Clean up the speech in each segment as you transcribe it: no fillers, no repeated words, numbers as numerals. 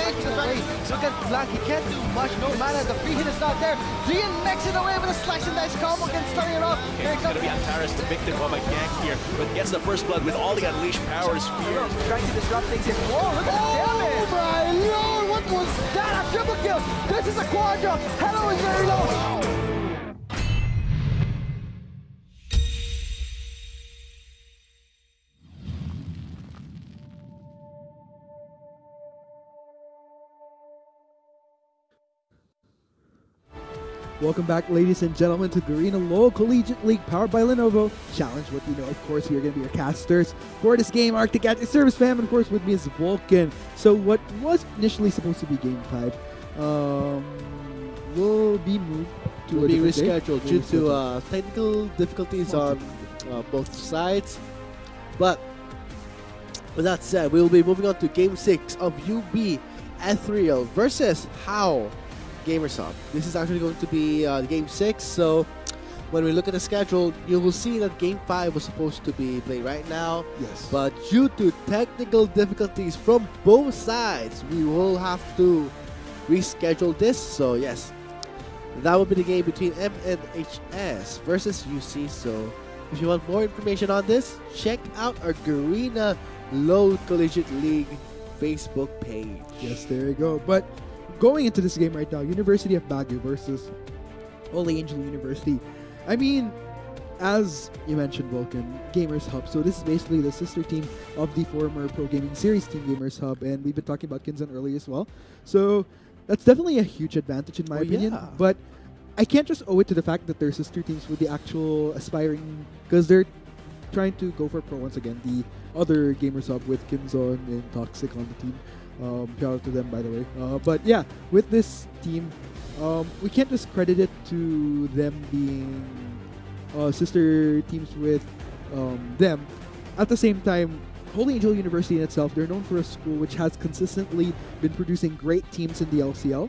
takes it away. Look at Black, he can't do much, no matter, the free hit is not there. Zian makes it away with a slash and dice combo, can start it off. Okay, he's going to be Antares, the victim of a gank here, but gets the first blood with all the unleashed power spheres. Trying to disrupt things in. Whoa, look at the damage! Oh my lord, what was that? A triple kill! This is a quadra! HAU is very low! Welcome back, ladies and gentlemen, to Garena Low Collegiate League, powered by Lenovo. Challenge what you know. Of course, we are going to be your casters for this game. Arctic at your service, fam. And of course, with me is Vulcan. So what was initially supposed to be Game 5 will be moved to be rescheduled due to technical difficulties on both sides. But with that said, we will be moving on to Game 6 of UB Ethereal versus HAU Gamersop. This is actually going to be Game 6, so when we look at the schedule, you will see that Game 5 was supposed to be played right now. Yes. But due to technical difficulties from both sides, we will have to reschedule this. So yes, that will be the game between MNHS versus UC. So if you want more information on this, check out our Garena Low Collegiate League Facebook page. Yes, there you go. But going into this game right now, University of Baguio versus Holy Angel University. I mean, as you mentioned, Vulcan, Gamers Hub. So this is basically the sister team of the former Pro Gaming Series team, Gamers Hub, and we've been talking about Kinzan earlier as well. So that's definitely a huge advantage in my opinion. Yeah. But I can't just owe it to the fact that they're sister teams with the actual aspiring, because they're trying to go for pro once again. The other Gamers Hub with Kinzon and Toxic on the team. Shout out to them, by the way. But yeah, with this team, we can't just credit it to them being sister teams with them. At the same time, Holy Angel University in itself, they're known for a school which has consistently been producing great teams in the LCL.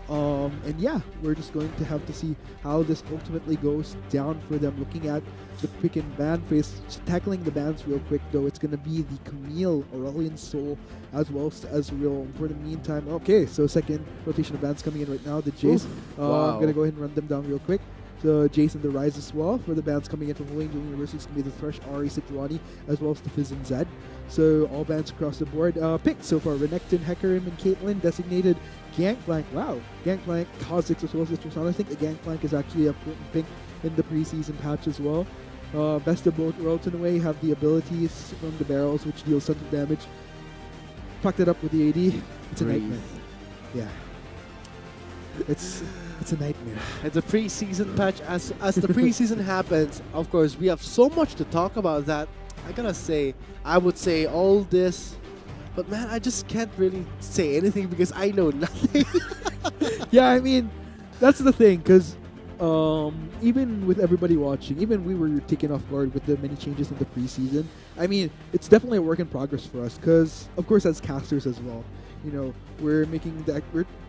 And yeah, we're just going to have to see how this ultimately goes down for them. Looking at the pick and ban phase, tackling the bans real quick though, it's going to be the Camille, Aurelian Soul, as well as Real. For the meantime, okay, so second rotation of bans coming in right now. The Jace, I'm going to go ahead and run them down real quick. The Jace and the Rise as well. For the bands coming in from Holy Angel University, it's going to be the Thresh, Ari, Situani, as well as the Fizz and Zed. So all bands across the board. Picked so far, Renekton, Hecarim, and Caitlyn. Designated Gangplank. Wow, Gangplank, Kha'Zix, as well as the Tristana. I think the Gangplank is actually a potent pick in the preseason patch as well. Best of both worlds in a way. Have the abilities from the barrels, which deals tons of damage. Packed it up with the AD. It's a nightmare. Yeah. It's a nightmare. It's a preseason patch. As the preseason happens, of course, we have so much to talk about that I gotta say, I would say all this, but man, I just can't really say anything because I know nothing. Yeah, I mean, that's the thing, because even with everybody watching, even we were taken off guard with the many changes in the preseason. I mean, it's definitely a work in progress for us, because of course as casters as well, you know, we're making the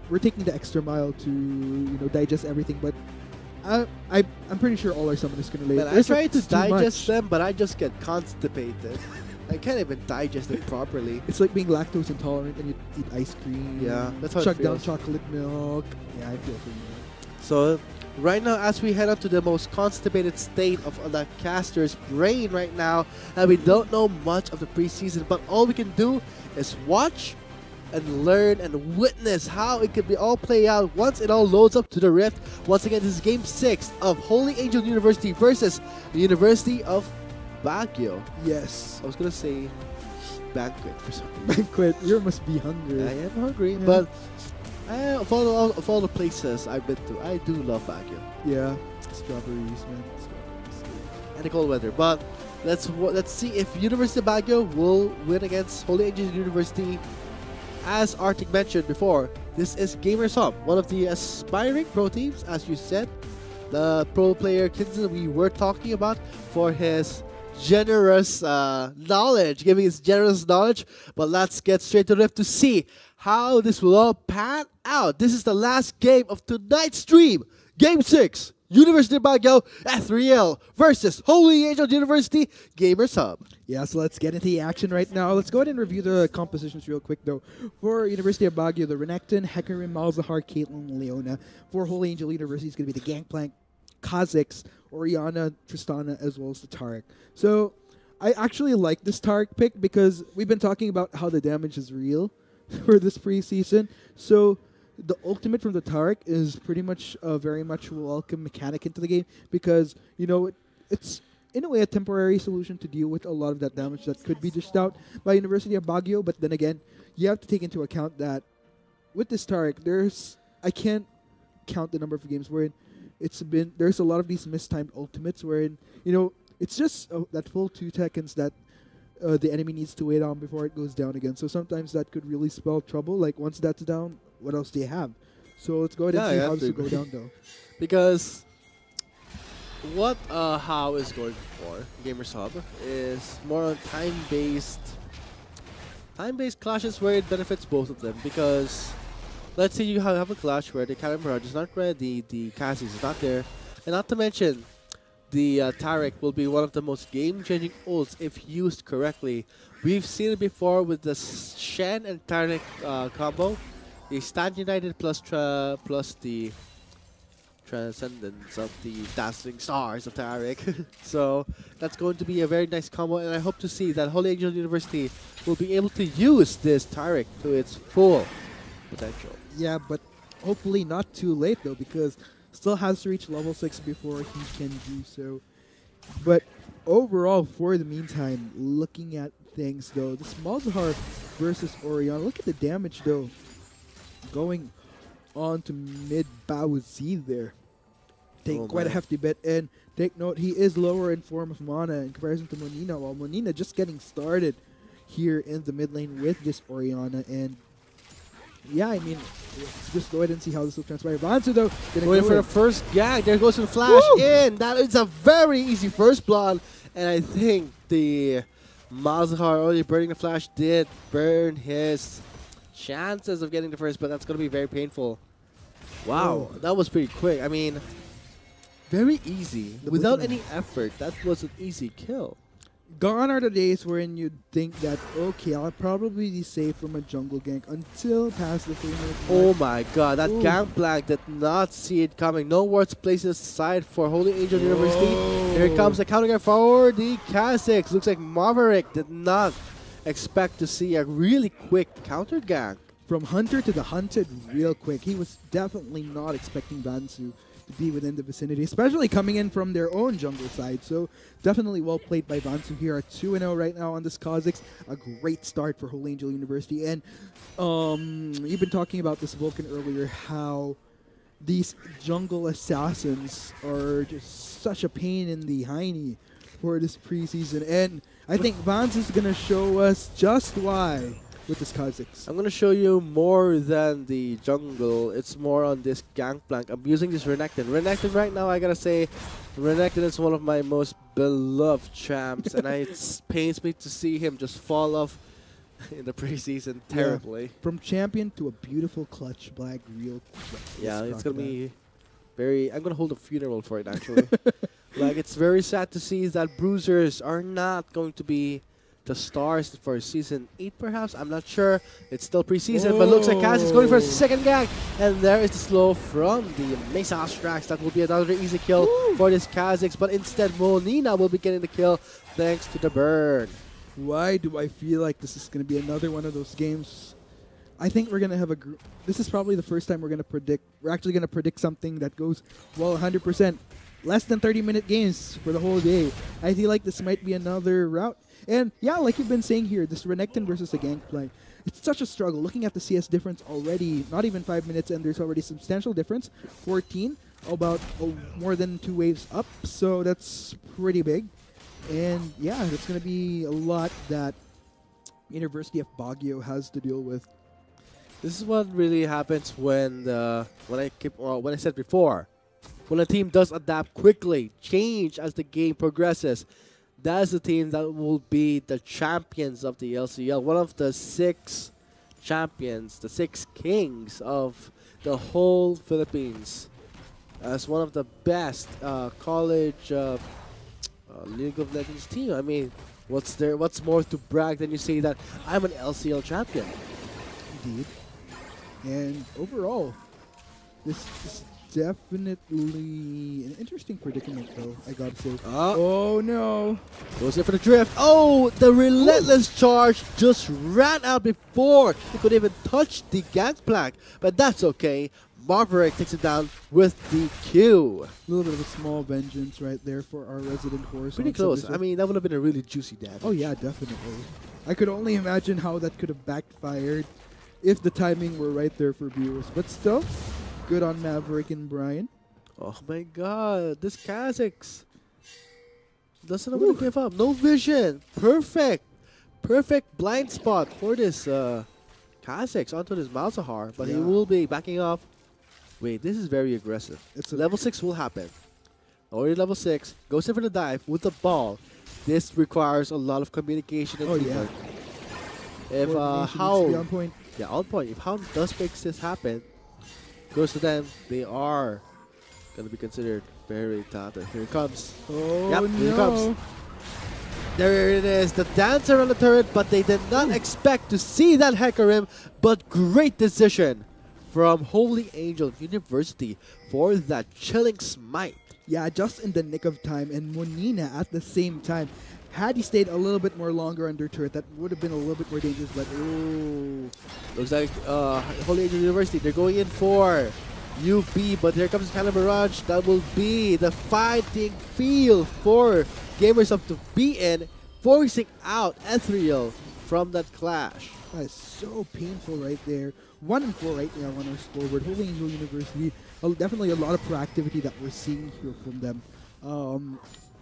we're taking the extra mile to digest everything. But I'm pretty sure all our summoners can relate. I try to digest them, but I just get constipated. I can't even digest it properly. It's like being lactose intolerant and you eat ice cream. Yeah, that's how Chuck it down feels. chocolate milk. Yeah, I feel for you. So right now, as we head up to the most constipated state of the caster's brain right now, and we don't know much of the preseason, but all we can do is watch and learn and witness how it could be all play out once it all loads up to the Rift. Once again, this is Game 6 of Holy Angel University versus the University of Baguio. Yes. I was gonna say banquet for some reason. Banquet. You must be hungry. I am hungry, Yeah. but of all the places I've been to, I do love Baguio. Yeah. Strawberries, man. Strawberries. And the cold weather. But let's see if University of Baguio will win against Holy Angel University. As Arctic mentioned before, this is Gamers Hub, one of the aspiring pro teams, as you said. The pro player Kinson we were talking about for his generous knowledge, giving his generous knowledge. But let's get straight to the Rift to see how this will all pan out. This is the last game of tonight's stream. Game 6, University of Baguio F3L versus Holy Angel University Gamers Hub. Yeah, so let's get into the action right now. Let's go ahead and review the compositions real quick, though. For University of Baguio, the Renekton, Hecarim, Malzahar, Caitlyn, Leona. For Holy Angel University, it's going to be the Gangplank, Kha'Zix, Orianna, Tristana, as well as the Taric. So I actually like this Taric pick because we've been talking about how the damage is real for this preseason. So the ultimate from the Taric is pretty much a very much welcome mechanic into the game because, you know, it's in a way a temporary solution to deal with a lot of that damage that could be dished out by University of Baguio. But then again, you have to take into account that with this Taric, I can't count the number of games wherein there's a lot of these mistimed ultimates wherein, you know, it's just that full 2 seconds that the enemy needs to wait on before it goes down again. So sometimes that could really spell trouble. Like once that's down, what else do you have? So let's go ahead and see how this will go down though. Because what HAU is going for, Gamers Hub, is more on time-based clashes where it benefits both of them. Because let's say you have a clash where the Cannon Barrage is not ready, the Kha'Zix is not there, and not to mention the Taric will be one of the most game-changing ults if used correctly. We've seen it before with the Shen and Taric combo, the Stand United plus the Transcendence of the Dazzling Stars of Taric. So that's going to be a very nice combo, and I hope to see that Holy Angel University will be able to use this Taric to its full potential. Yeah, but hopefully not too late though, because still has to reach level 6 before he can do so. But overall, for the meantime, looking at things though, this Malzahar versus Orianna, look at the damage though. Going on to mid Bao Z there. Take quite a hefty bit, and take note, he is lower in form of mana in comparison to Monina, while Monina just getting started here in the mid lane with this Orianna. And yeah, I mean, let's just go ahead and see how this will transpire. Vansu though, going for the first gang. There goes the flash in. That is a very easy first blood, and I think the Malzahar only burning the flash did burn his chances of getting the first, but that's going to be very painful. Wow, that was pretty quick. I mean, very easy. Without any effort, that was an easy kill. Gone are the days wherein you'd think that, okay, I'll probably be safe from a jungle gank until past the 3-minute mark. Oh my god, that Gangplank did not see it coming. No words placed aside for Holy Angel University. Here comes the counter gank for the Kha'Zix. Looks like Maverick did not expect to see a really quick counter gank. From Hunter to the Hunted real quick. He was definitely not expecting Vansu to be within the vicinity, especially coming in from their own jungle side. So definitely well played by Vansu here at 2-0 right now on this Kha'Zix. A great start for Holy Angel University. And you've been talking about this Vulcan earlier, how these jungle assassins are just such a pain in the hiney for this preseason. And I think Vance is going to show us just why with this Kha'Zix. I'm going to show you more than the jungle. It's more on this Gangplank. I'm using this Renekton. Renekton right now, I got to say, Renekton is one of my most beloved champs, and it pains me to see him just fall off in the preseason terribly. Yeah. From champion to a beautiful clutch black real quick. Yeah, it's going to be very... I'm going to hold a funeral for it, actually. Like, it's very sad to see that Bruisers are not going to be the stars for season 8, perhaps. I'm not sure. It's still preseason, but looks like Kaz is going for a second gang. And there is the slow from the Mesa Astrax. That will be another easy kill for this Kha'Zix, but instead Monina will be getting the kill thanks to the burn. Why do I feel like this is going to be another one of those games? I think we're going to have a group. This is probably the first time we're actually going to predict something that goes, well, 100%. Less than 30-minute games for the whole day. I feel like this might be another route. And yeah, like you've been saying here, this Renekton versus the Gangplank, it's such a struggle. Looking at the CS difference already, not even 5 minutes, and there's already substantial difference. 14, about more than 2 waves up, so that's pretty big. And yeah, it's going to be a lot that University of Baguio has to deal with. This is what really happens when I said before, when a team does adapt quickly, change as the game progresses. That is the team that will be the champions of the LCL. One of the 6 champions, the 6 kings of the whole Philippines, as one of the best college League of Legends team. I mean, what's more to brag than you say that I'm an LCL champion? Indeed. And overall, this is definitely an interesting predicament, though, I gotta say. Oh no! Goes in for the drift. Oh, the relentless charge just ran out before he could even touch the gangplank. But that's okay. Maverick takes it down with the Q. A little bit of a small vengeance right there for our resident horse. Pretty close. I mean, that would have been a really juicy damage. Oh yeah, definitely. I could only imagine how that could have backfired if the timing were right there for viewers. But still, good on Maverick and Brian. Oh my god, this Kha'Zix doesn't want to give up. No vision. Perfect. Perfect blind spot for this Kha'Zix onto this Malzahar. But he will be backing off. Wait, this is very aggressive. It's level 6 will happen. Already level 6. Goes in for the dive with the ball. This requires a lot of communication and teamwork. If HAU... on point. Yeah, on point. If HAU does make this happen, goes to them, they are going to be considered very talented. Here it comes. Oh, yep, no. Here it comes. There it is. The dancer on the turret, but they did not expect to see that Hecarim. But great decision from Holy Angel University for that chilling smite. Yeah, just in the nick of time. And Monina at the same time. Had he stayed a little bit more longer under turret, that would have been a little bit more dangerous. But ooh. Looks like Holy Angel University, they're going in for UB, but here comes kind of barrage. That will be the fighting field for Gamers Up to be in, forcing out Ethereal from that clash. That is so painful right there. 1-4 right now on our scoreboard. Holy Angel University, definitely a lot of proactivity that we're seeing here from them.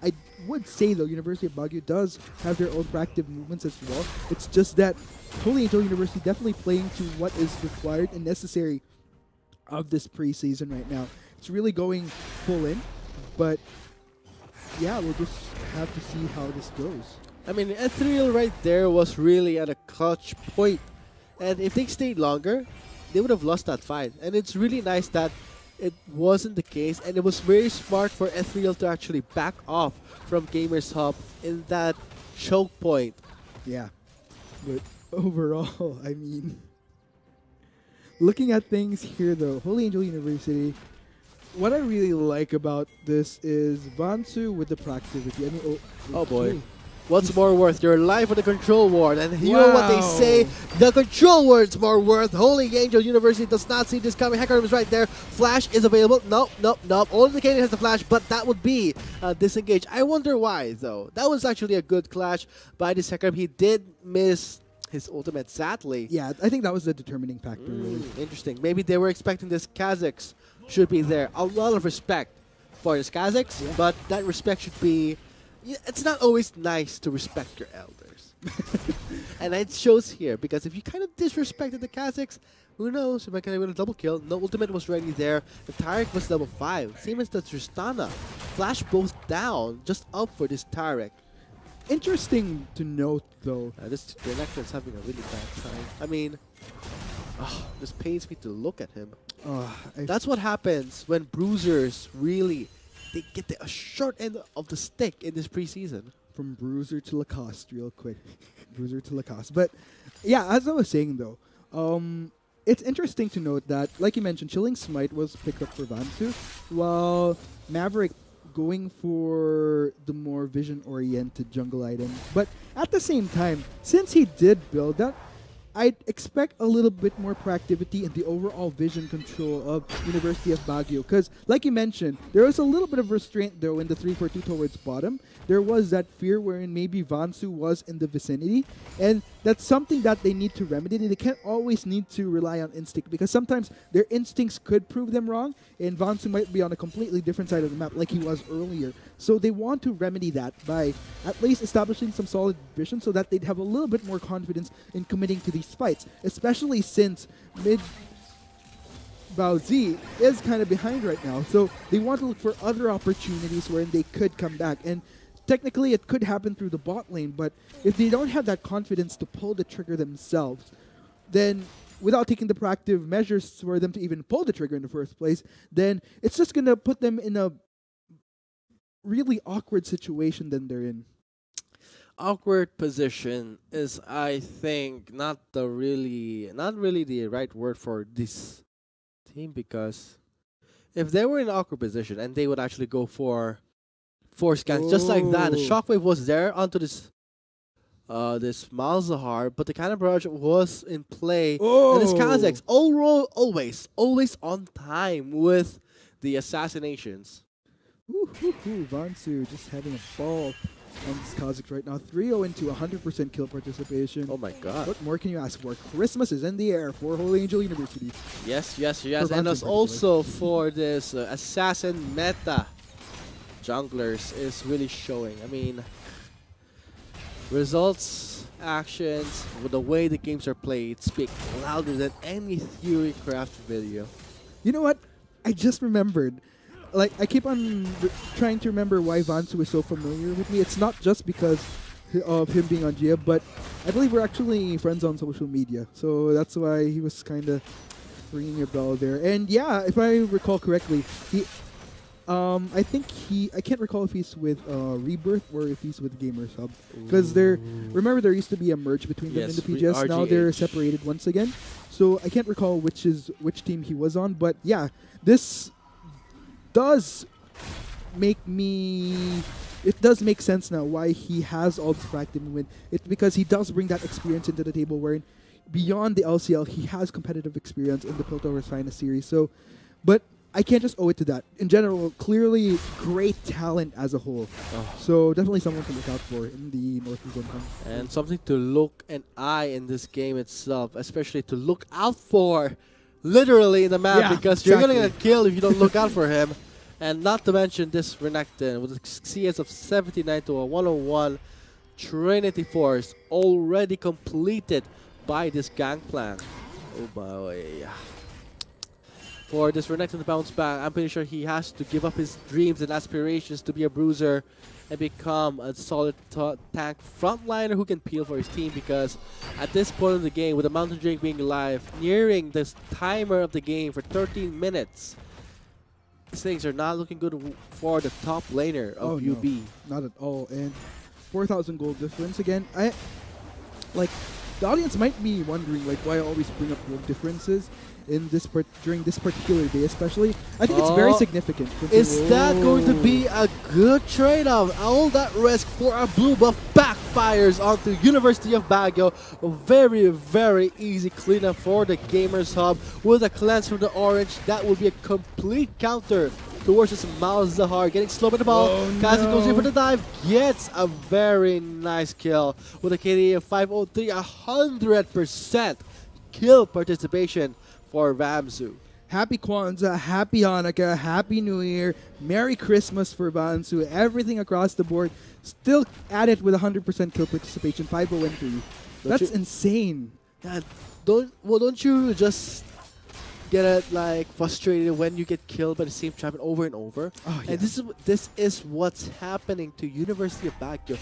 I would say, though, University of Baguio does have their own proactive movements as well. It's just that Holy Angel University definitely playing to what is required and necessary of this preseason right now. It's really going full in, but yeah, we'll just have to see how this goes. I mean, Ethereal right there was really at a clutch point. And if they stayed longer, they would have lost that fight. And it's really nice that it wasn't the case. And it was very smart for Ethereal to actually back off from Gamers Hub in that choke point. Yeah. But overall, I mean, looking at things here, though, Holy Angel University, what I really like about this is Vansu with the proactivity. I mean, oh boy. What's more worth, your life or the control ward? And you know what they say, the control ward's more worth. Holy Angel University does not see this coming. Hecarim is right there. Flash is available. Nope, nope, nope. Only the Canadian has the flash, but that would be disengaged. I wonder why, though. That was actually a good clash by this Hecarim. He did miss his ultimate, sadly. Yeah, I think that was the determining factor, really. Interesting. Maybe they were expecting this Kha'Zix should be there. A lot of respect for this Kha'Zix, but that respect should be... It's not always nice to respect your elders. And it shows here, because if you kind of disrespected the Kha'Zix, who knows, if I can win a double kill. No ultimate was ready there. The Taric was level 5. Same as the Tristana. Flash both down, just up for this Taric. Interesting to note, though. This Renekton's having a really bad time. I mean, this pains me to look at him. That's what happens when bruisers really... They get a short end of the stick in this preseason. From Bruiser to Lacoste, real quick. Bruiser to Lacoste. But, yeah, as I was saying, though, it's interesting to note that, like you mentioned, Chilling Smite was picked up for Vansu, while Maverick going for the more vision-oriented jungle item. But at the same time, since he did build that, I'd expect a little bit more proactivity in the overall vision control of University of Baguio. Because, like you mentioned, there was a little bit of restraint, though, in the 3-4-2 towards bottom. There was that fear wherein maybe Vansu was in the vicinity. And that's something that they need to remedy. They can't always need to rely on instinct, because sometimes their instincts could prove them wrong, and Vansu might be on a completely different side of the map like he was earlier. So they want to remedy that by at least establishing some solid vision so that they'd have a little bit more confidence in committing to these fights, especially since mid Bao Z is kind of behind right now. So they want to look for other opportunities wherein they could come back. And technically it could happen through the bot lane, but if they don't have that confidence to pull the trigger themselves, then without taking the proactive measures for them to even pull the trigger in the first place, then it's just gonna put them in a really awkward situation than they're in. Awkward position is, I think, not really the right word for this team, because if they were in an awkward position and they would actually go for force ganks just like that, the Oh. shockwave was there onto this Malzahar, but the cannon barrage was in play, and this Kazakh's always on time with the assassinations. Vansu just having a ball on this Kazakhs right now. 3-0 into 100% kill participation. Oh my god. What more can you ask for? Christmas is in the air for Holy Angel University. Yes. And Vansu as also for this assassin meta, junglers is really showing. I mean, results, actions, with the way the games are played speak louder than any theory craft video. You know what? I just remembered. Like, I keep on trying to remember why Vansu is so familiar with me. It's not just because of him being on Gia, but I believe we're actually friends on social media. So that's why he was kind of ringing a bell there. And yeah, if I recall correctly, I think I can't recall if he's with Rebirth or if he's with Gamers Hub. Because remember there used to be a merge between them in the PGS. Now they're separated once again. So I can't recall which team he was on. But yeah, this does make sense now why he has all this practice win. It's because he does bring that experience into the table, wherein beyond the LCL, he has competitive experience in the Piltover's Finest series. So, but I can't just owe it to that. In general, clearly great talent as a whole. So definitely someone to look out for in the Northeast Zone. And something to look and eye in this game itself, especially to look out for literally in the map, because you're going to get killed if you don't look out for him. And not to mention this Renekton with a CS of 79 to a 101 Trinity Force already completed by this Gangplank. Oh boy. For this Renekton to bounce back, I'm pretty sure he has to give up his dreams and aspirations to be a bruiser and become a solid tank frontliner who can peel for his team, because at this point of the game, with the Mountain Drake being live, nearing this timer of the game for 13 minutes, things are not looking good for the top laner of UB. No, not at all. And 4,000 gold difference again. The audience might be wondering why I always bring up gold differences in during this particular day, especially. I think it's very significant. Is that going to be a good trade-off? All that risk for a blue buff backfires onto University of Baguio. A very, very easy cleanup for the Gamers Hub with a cleanse from the orange. That will be a complete counter towards this Malzahar, getting slow by the ball. Kazi goes in for the dive, gets a very nice kill with a KD of 503, 100% kill participation for Vamsu. Happy Kwanzaa, Happy Hanukkah, Happy New Year, Merry Christmas for Vansu, everything across the board. Still at it with 100% kill participation, 5-0-3. That's insane. Don't you just get frustrated when you get killed by the same champion over and over? Oh, yeah. And this is what's happening to University of Baguio.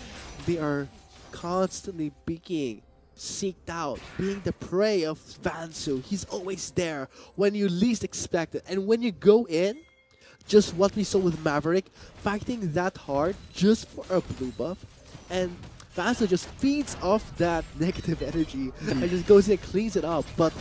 They are constantly being seeked out, being the prey of Vansu. He's always there when you least expect it. And when you go in, just what we saw with Maverick, fighting that hard just for a blue buff, and Vansu just feeds off that negative energy and just goes in and cleans it up. But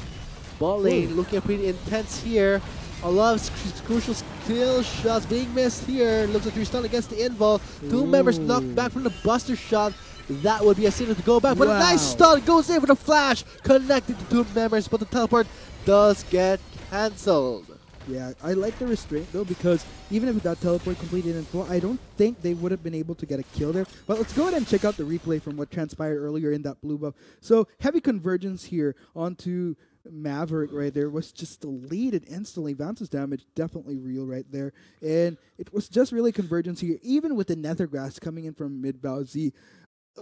bot lane looking pretty intense here. A lot of crucial skill shots being missed here. Looks like 3-stun against the invul. Two members knocked back from the buster shot. That would be a signal to go back, but a nice stun goes in with a flash, connecting the two members, but the teleport does get cancelled. Yeah, I like the restraint though, because even if that teleport completed in full, I don't think they would have been able to get a kill there. But let's go ahead and check out the replay from what transpired earlier in that blue buff. So heavy convergence here onto Maverick right there was just deleted instantly. Vance's damage definitely real right there. And it was just really convergence here, even with the Nethergrass coming in from mid-bow Z.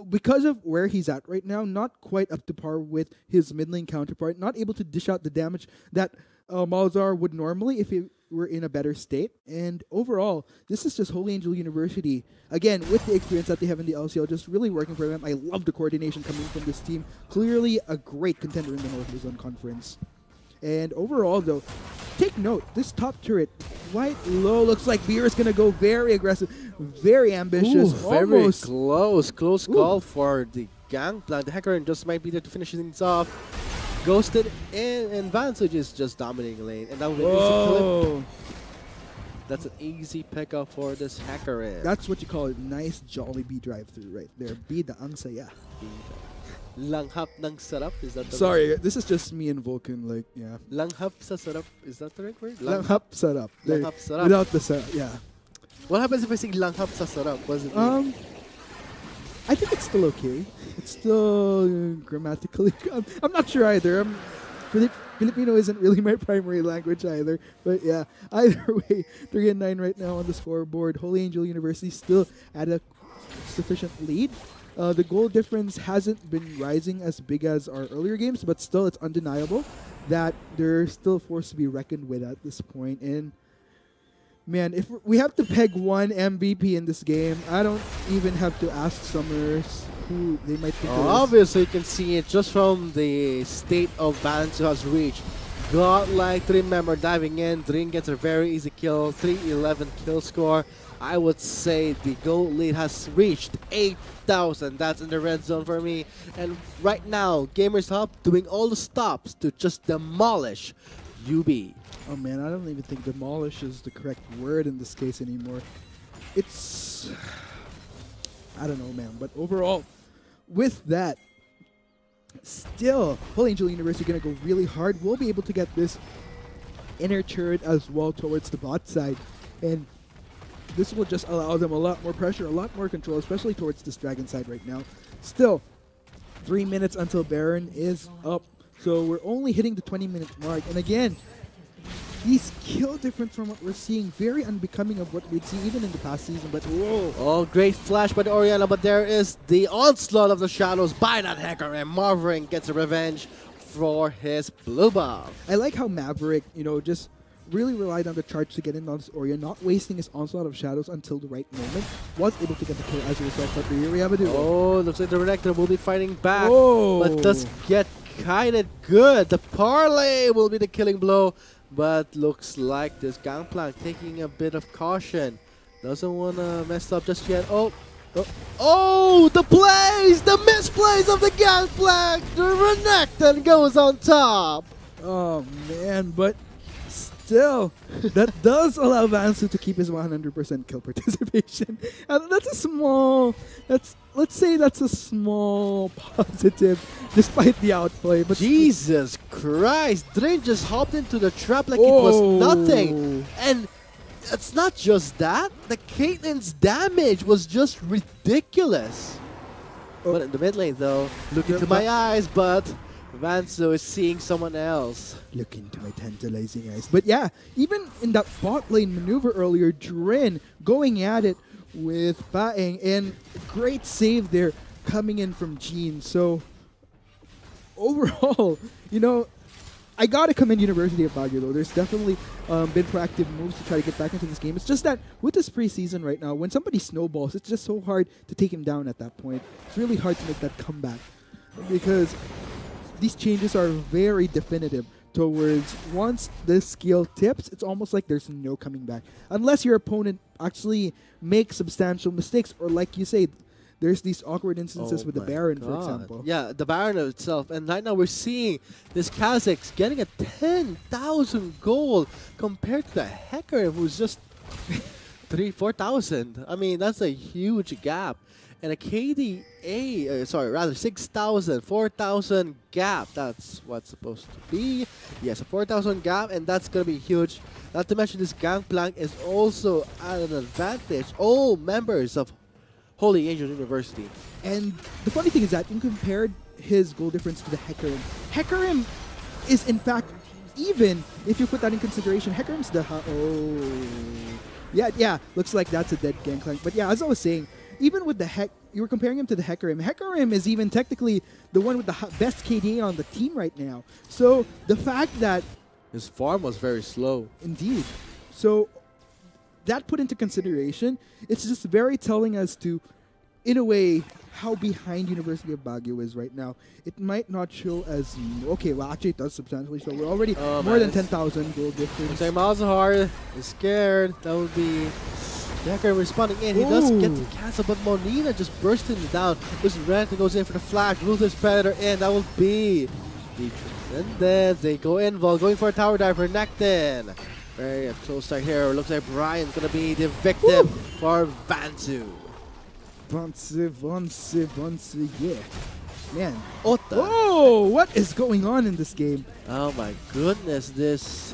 Because of where he's at right now, not quite up to par with his mid lane counterpart, not able to dish out the damage that Malzar would normally if he were in a better state. And overall, this is just Holy Angel University, again, with the experience that they have in the LCL, just really working for them. I love the coordination coming from this team. Clearly a great contender in the North Luzon Conference. And overall, though, take note, this top turret, quite low. Looks like Beer is going to go very aggressive, very ambitious. Ooh, very close. Close call for the Gangplank. The Hacker just might be there to finish things off. Ghosted in, and Vantage is just dominating lane. And that would be an easy clip. That's an easy pickup for this Hacker. That's what you call a nice jolly B drive-through right there. Bida ang saya. Langhap ng sarap, is that the Sorry, word? this is just me and Vulcan, like, yeah. Langhap sa sarap, is that the right word? Langhap sarap. There, Langhap sarap. without the sarap, yeah. What happens if I say langhap sa sarap? What does it mean? I think it's still okay. It's still grammatically. I'm not sure either. Filipino isn't really my primary language either. But yeah, either way, 3-9 right now on the scoreboard. Holy Angel University still at a sufficient lead. The goal difference hasn't been rising as big as our earlier games, but still it's undeniable that they're still a force to be reckoned with at this point. And man, if we have to peg one MVP in this game, I don't even have to ask Summers who they might think obviously, you can see it just from the state of balance who has reached. Godlike 3-member diving in. Dring gets a very easy kill. 3-11 kill score. I would say the goal lead has reached 8,000. That's in the red zone for me. And right now, Gamers Hub doing all the stops to just demolish UB. Oh man, I don't even think demolish is the correct word in this case anymore. It's... I don't know, man. But overall, with that, still, Holy Angel University going to go really hard. We'll be able to get this inner turret as well towards the bot side. And this will just allow them a lot more pressure, a lot more control, especially towards this Dragon side right now. Still, 3 minutes until Baron is up. So we're only hitting the 20-minute mark. And again, these kill difference from what we're seeing, very unbecoming of what we'd see even in the past season. But whoa. Oh, great flash by the Oriana, but there is the onslaught of the shadows by that Hacker, and Marvin gets a revenge for his blue buff. I like how Maverick, just really relied on the charge to get in on this Orion, not wasting his onslaught of shadows until the right moment. Was able to get the kill as a result. But here we have a duo. Oh, looks like the Renekton will be fighting back, oh. but does get kind of good. The parlay will be the killing blow, but looks like this Gangplank taking a bit of caution. Doesn't want to mess up just yet. Oh, the plays! The misplays of the Gangplank! The Renekton goes on top! Oh, man, but still, that does allow Vansu to keep his 100% kill participation. And that's a small... Let's say that's a small positive, despite the outplay. But Jesus Christ! Drain just hopped into the trap like it was nothing. And it's not just that. The Caitlyn's damage was just ridiculous. But in the mid lane, though, look into my eyes, but Vanso is seeing someone else. Look into my tantalizing eyes. But yeah, even in that bot lane maneuver earlier, Drin going at it with Paeng, and great save there coming in from Jean. So overall, I gotta commend University of Baguio though. There's definitely been proactive moves to try to get back into this game. It's just that with this preseason right now, when somebody snowballs, it's just so hard to take him down at that point. It's really hard to make that comeback because these changes are very definitive towards once the skill tips, it's almost like there's no coming back. Unless your opponent actually makes substantial mistakes, or like you say, there's these awkward instances with the Baron, for example. Yeah, the Baron itself. And right now we're seeing this Kazakhs getting a 10,000 gold compared to the Hacker who's just 4,000. I mean, that's a huge gap. And a KDA, rather 6,000, 4,000 gap. That's what's supposed to be. Yes, a 4,000 gap, and that's going to be huge. Not to mention this Gangplank is also at an advantage. All members of Holy Angel University. And the funny thing is that you compared his goal difference to the Hecarim. Hecarim is in fact even if you put that in consideration. Hecarim's the yeah, looks like that's a dead Gangplank. But yeah, as I was saying, even with the you were comparing him to the Hecarim. Hecarim is even technically the one with the best KDA on the team right now. So the fact that His farm was very slow. Indeed. So that put into consideration, it's just very telling as to, in a way, how behind University of Baguio is right now. It might not show as okay. Well, actually, it does substantially show. We're already more than 10,000 gold difference. So Malzahar is scared. That would be Decker responding in. He does get the cancel, but Molina just bursting it down. This Renton goes in for the flash. Ruthless Predator in. That will be the Transcendence. They go in. Vol going for a tower dive for Nectin. Very close start here. Looks like Brian's going to be the victim for Vansu. Vansu, yeah. Man. Ota. Oh, what is going on in this game? Oh my goodness, this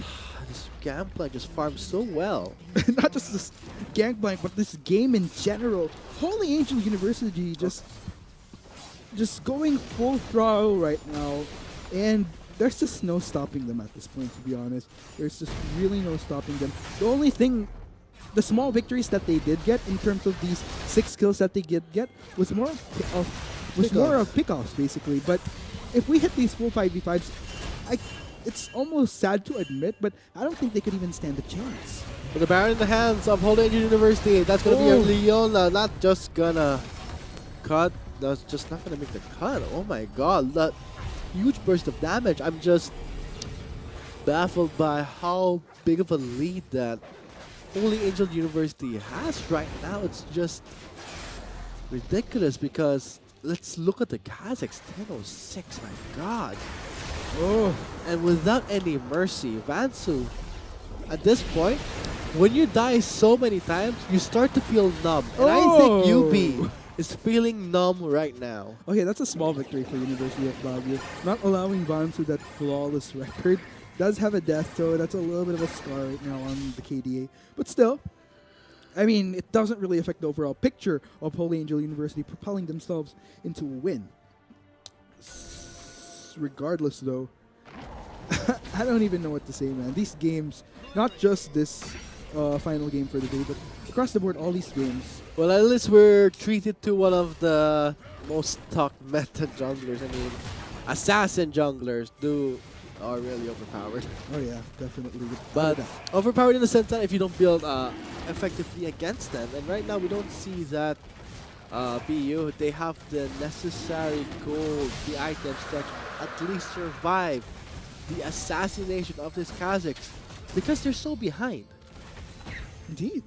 Gangplank just farms so well. Not just this Gangplank, but this game in general. Holy Angel University just going full throttle right now, and there's just no stopping them at this point, to be honest. There's just really no stopping them. The only thing, the small victories that they did get in terms of these 6 kills that they did get was more of pickoffs, basically. But if we hit these full 5v5s, it's almost sad to admit, but I don't think they could even stand a chance. With the Baron in the hands of Holy Angel University, that's going to be a Leona, not just gonna cut, that's just not gonna make the cut. Oh my god, that huge burst of damage. I'm just baffled by how big of a lead that Holy Angel University has right now. It's just ridiculous because let's look at the Kazakhs. 10:06, my god. Oh, and without any mercy, Vansu, at this point, when you die so many times, you start to feel numb. And I think UB is feeling numb right now. Okay, that's a small victory for University of Baguio. Not allowing Vansu that flawless record. Does have a death, so that's a little bit of a scar right now on the KDA. But still, I mean, it doesn't really affect the overall picture of Holy Angel University propelling themselves into a win. Regardless, though, I don't even know what to say, man. These games, not just this final game for the day, but across the board, all these games. Well, at least we're treated to one of the most talked meta junglers. I mean, assassin junglers are really overpowered. Oh yeah, definitely. But overpowered in the sense that if you don't build effectively against them, and right now we don't see that BU. They have the necessary gold, the items that at least survive the assassination of these Kazakhs because they're so behind. Indeed,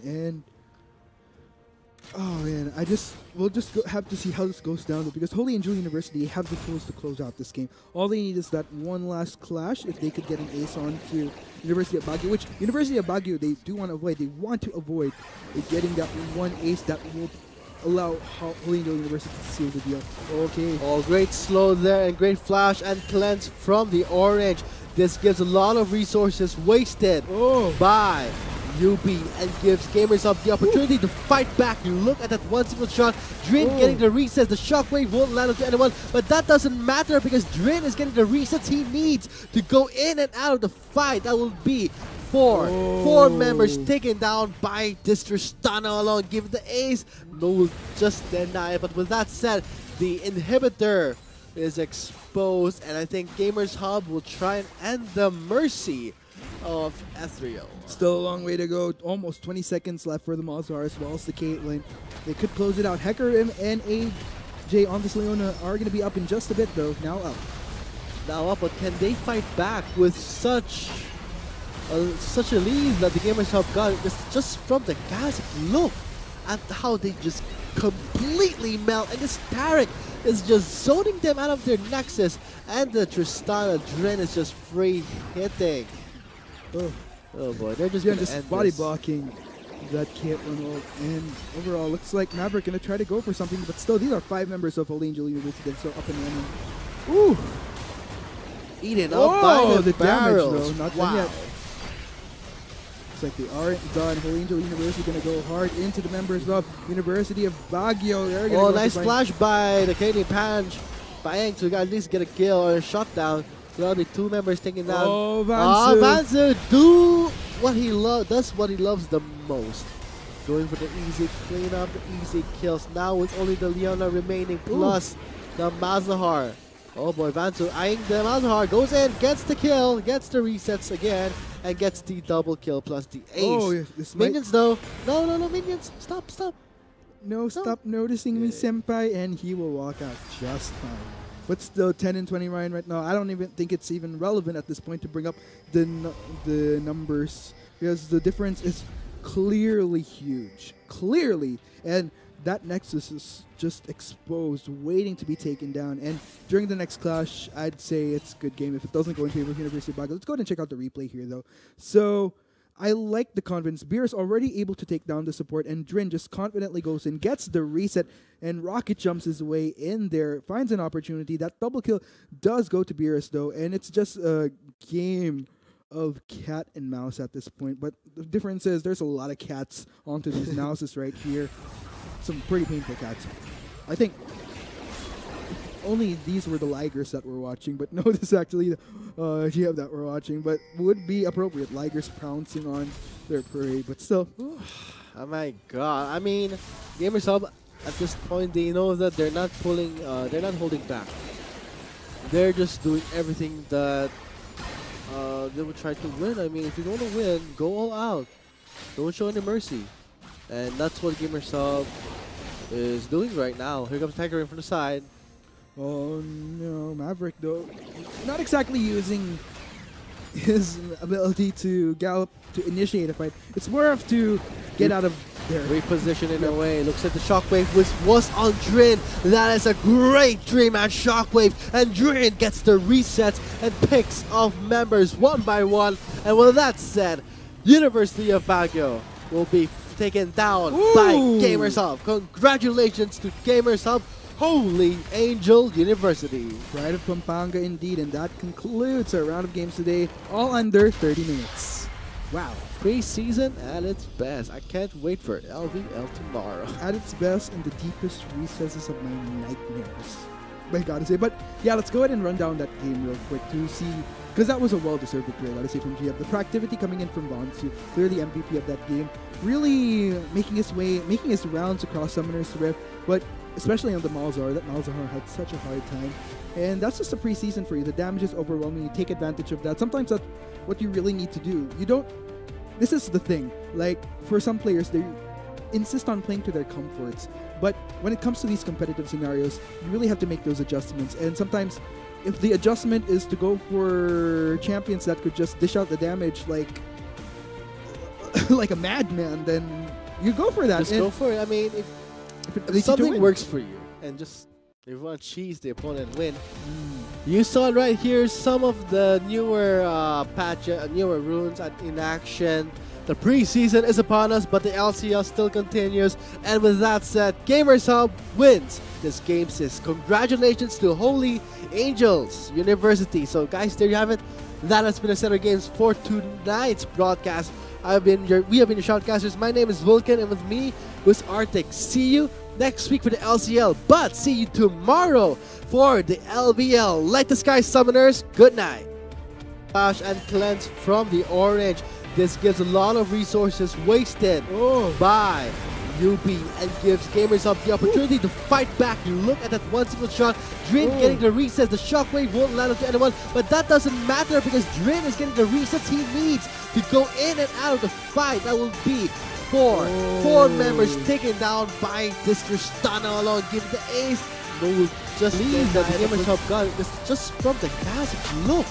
and oh man, we'll just have to see how this goes down, because Holy Angel University have the tools to close out this game. All they need is that one last clash. If they could get an ace on to University of Baguio, which University of Baguio they do want to avoid. They want to avoid getting that one ace that will allow Holy Angel University to seal the deal. Okay. Oh, great slow there and great flash and cleanse from the orange. This gives a lot of resources wasted by UB and gives Gamers Up the opportunity to fight back. You look at that one single shot, Drin getting the resets. The shockwave won't land onto anyone, but that doesn't matter because Drin is getting the resets he needs to go in and out of the fight. That will be four members taken down by this Tristana alone. Give the ace, no will just deny it. But with that said, the inhibitor is exposed, and I think Gamers Hub will try and end the mercy of Ethereal. Still a long way to go. Almost 20 seconds left for the Malzahar as well as the Caitlyn. They could close it out. Hecker and AJ on this Leona are going to be up in just a bit, though. Now up, but can they fight back with such a lead that the Gamers Hub got? Just from the guys, look at how they just completely melt, and this Tarek is just zoning them out of their nexus, and the Tristana Dren is just free hitting. Oh boy, they're just body blocking that Caitlyn ult, and overall looks like Maverick gonna try to go for something, but still these are 5 members of Holy Angel University that's still up and running. Ooh! Eaten up by the barrels. Damage though, not done yet. Looks like they aren't done. Holy Angel University gonna go hard into the members of University of Baguio. They're gonna go nice flash by the Canadian Pange. Bayang to at least get a kill or a shutdown. So only 2 members taken down. Vansu does what he loves the most. Going for the easy cleanup, the easy kills. Now with only the Leona remaining plus the Malzahar. Oh boy, Vanzu eyeing them out hard, goes in, gets the kill, gets the resets again, and gets the double kill plus the ace. Oh, yeah, this might... Minions though. No, minions. Stop. No, stop noticing me, senpai, and he will walk out just fine. But still, 10 and 20 Ryan right now. I don't even think it's even relevant at this point to bring up the numbers, because the difference is clearly huge. Clearly. And that Nexus is just exposed, waiting to be taken down. And during the next clash, I'd say it's a good game. If it doesn't go in favor of University of Baguio, let's go ahead and check out the replay here, though. So I like the confidence. Beer is already able to take down the support, and Drin just confidently goes in, gets the reset, and Rocket jumps his way in there, finds an opportunity. That double kill does go to Beerus, though, and it's just a game of cat and mouse at this point. But the difference is there's a lot of cats onto these mouses right here. Some pretty painful cats. I think only these were the Ligers that we're watching, but no, this is actually the GF that we're watching, but would be appropriate. Ligers pouncing on their prey, but still. Oh my god. I mean, Gamers Hub at this point, they know that they're not pulling, they're not holding back. They're just doing everything that they would try to win. I mean, if you want to win, go all out. Don't show any mercy. And that's what Gamers Hub is doing right now. Here comes Tiger in from the side. Oh no, Maverick though, not exactly using his ability to gallop to initiate a fight. It's more of to get out of there. Reposition in a way. Looks at the Shockwave, which was on Drin. That is a great dream at Shockwave. And Drin gets the resets and picks off members one by one. And with that said, University of Baguio will be taken down by Gamers Hub. Congratulations to Gamers Hub, Holy Angel University. Pride of Pampanga indeed, and that concludes our round of games today, all under 30 minutes. Wow. Preseason at its best. I can't wait for LVL tomorrow. At its best in the deepest recesses of my nightmares, I gotta say. But yeah, let's go ahead and run down that game real quick to see, because that was a well-deserved victory, I gotta say, from GF. The proactivity coming in from Bonsu, clearly MVP of that game, really making his rounds across Summoner's Rift, but especially on the Malzahar. That Malzahar had such a hard time. And that's just a preseason for you. The damage is overwhelming. You take advantage of that. Sometimes that's what you really need to do. You don't... This is the thing. Like, for some players, they insist on playing to their comforts. But when it comes to these competitive scenarios, you really have to make those adjustments. And sometimes, if the adjustment is to go for champions that could just dish out the damage like like a madman, then you go for that. Just go for it. I mean, if something works for you, and just if you want to cheese the opponent and win, you saw it right here. Some of the newer newer runes in action. The preseason is upon us, but the LCL still continues. And with that said, Gamers Hub wins this game, sis. Congratulations to Holy Angels University. So guys, there you have it. That has been the Center Games for tonight's broadcast. We have been your shoutcasters. My name is Vulcan, and with me was Arctic. See you next week for the LCL, but see you tomorrow for the LVL. Light the Sky Summoners, good night. Flash and cleanse from the orange. This gives a lot of resources wasted by UB and gives Gamers Up the opportunity to fight back. You look at that one single shot, Drin getting the resets. The Shockwave won't land onto anyone, but that doesn't matter because Drin is getting the resets he needs to go in and out of the fight. That will be four members taken down by this Tristana alone. Give the ace. No, just leave that the Gamers Hub got it. Just from the classic look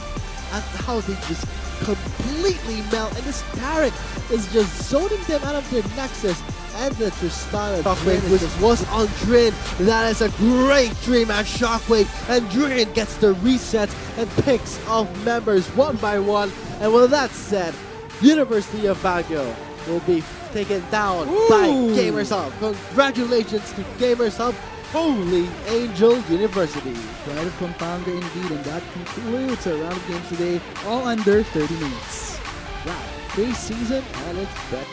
at how they just completely melt, and this Tarek is just zoning them out of their nexus. And the Tristana Shockwave, which was on Drin. That is a great dream at Shockwave, and Drin gets the resets and picks off members one by one. And with that said, University of Baguio will be taken down by Gamers Hub. Congratulations to Gamers Hub, Holy Angel University. Pride of Pampanga indeed, and that concludes our round of games today, all under 30 minutes. Wow, preseason at its best.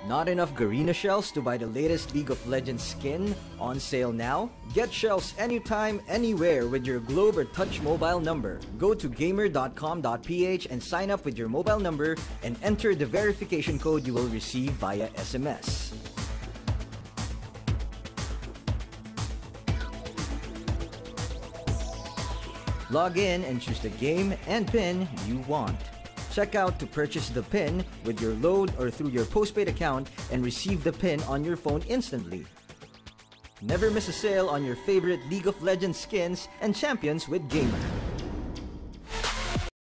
Not enough Garena shells to buy the latest League of Legends skin? On sale now? Get shells anytime, anywhere with your Globe or Touch mobile number. Go to gamer.com.ph and sign up with your mobile number and enter the verification code you will receive via SMS. Log in and choose the game and pin you want. Check out to purchase the pin with your load or through your postpaid account and receive the pin on your phone instantly. Never miss a sale on your favorite League of Legends skins and champions with Gamer.